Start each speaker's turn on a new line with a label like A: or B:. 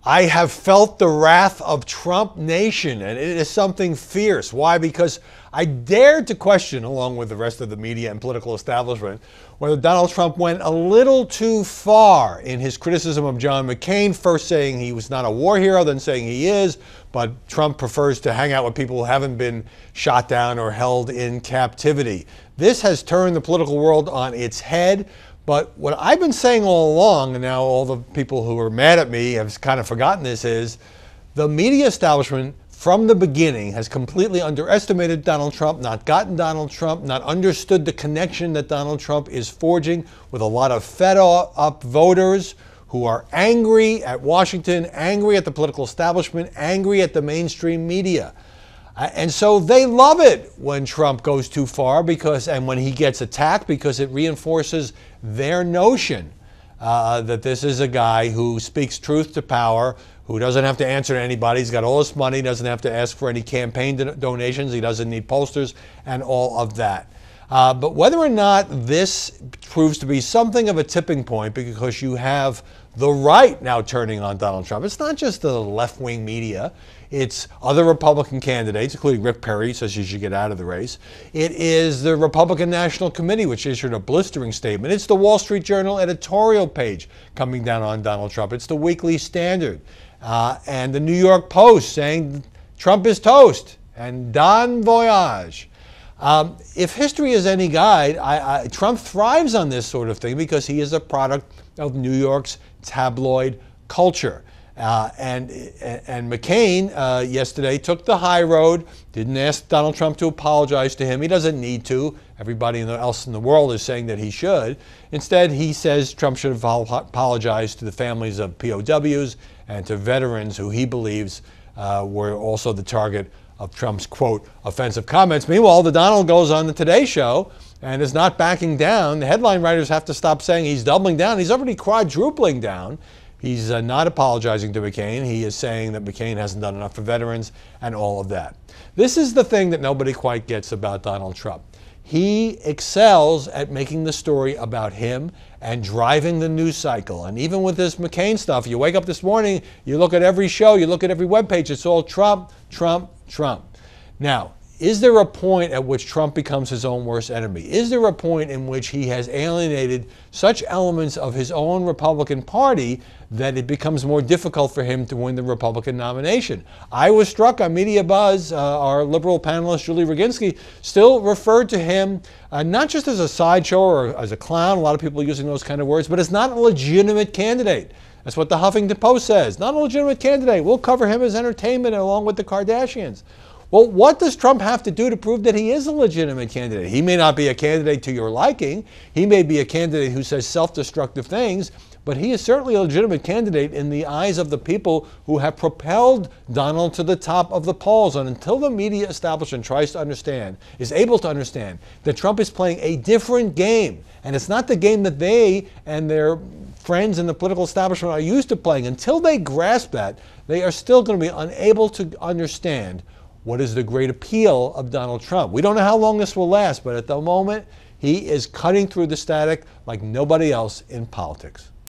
A: I have felt the wrath of Trump Nation, and it is something fierce. Why? Because I dared to question, along with the rest of the media and political establishment, whether Donald Trump went a little too far in his criticism of John McCain, first saying he was not a war hero, then saying he is, but Trump prefers to hang out with people who haven't been shot down or held in captivity. This has turned the political world on its head. But what I've been saying all along, and now all the people who are mad at me have kind of forgotten this, is the media establishment from the beginning has completely underestimated Donald Trump, not gotten Donald Trump, not understood the connection that Donald Trump is forging with a lot of fed-up voters who are angry at Washington, angry at the political establishment, angry at the mainstream media. And so they love it when Trump goes too far and when he gets attacked, because it reinforces their notion that this is a guy who speaks truth to power, who doesn't have to answer to anybody. He's got all this money, doesn't have to ask for any campaign donations. He doesn't need posters and all of that. But whether or not this proves to be something of a tipping point, because you have the right now turning on Donald Trump. It's not just the left-wing media. It's other Republican candidates, including Rick Perry, says he should get out of the race. It is the Republican National Committee, which issued a blistering statement. It's the Wall Street Journal editorial page coming down on Donald Trump. It's the Weekly Standard and the New York Post saying Trump is toast and bon voyage. If history is any guide, Trump thrives on this sort of thing because he is a product of New York's tabloid culture. And McCain yesterday took the high road, didn't ask Donald Trump to apologize to him. He doesn't need to. Everybody else in the world is saying that he should. Instead, he says Trump should apologize to the families of POWs and to veterans who he believes were also the target of Trump's, quote, offensive comments. Meanwhile, the Donald goes on the Today Show and is not backing down. The headline writers have to stop saying he's doubling down. He's already quadrupling down. He's not apologizing to McCain. He is saying that McCain hasn't done enough for veterans and all of that. This is the thing that nobody quite gets about Donald Trump. He excels at making the story about him and driving the news cycle. And even with this McCain stuff, you wake up this morning, you look at every show, you look at every webpage, it's all Trump, Trump, Trump. Now, is there a point at which Trump becomes his own worst enemy? Is there a point in which he has alienated such elements of his own Republican Party that it becomes more difficult for him to win the Republican nomination? I was struck on Media Buzz, our liberal panelist Julie Roginski still referred to him not just as a sideshow or as a clown, a lot of people are using those kind of words, but as not a legitimate candidate. That's what the Huffington Post says. Not a legitimate candidate. We'll cover him as entertainment along with the Kardashians. Well, what does Trump have to do to prove that he is a legitimate candidate? He may not be a candidate to your liking. He may be a candidate who says self-destructive things, but he is certainly a legitimate candidate in the eyes of the people who have propelled Donald to the top of the polls. And until the media establishment tries to understand, is able to understand that Trump is playing a different game, and it's not the game that they and their friends in the political establishment are used to playing, until they grasp that, they are still going to be unable to understand what is the great appeal of Donald Trump. We don't know how long this will last, but at the moment, he is cutting through the static like nobody else in politics.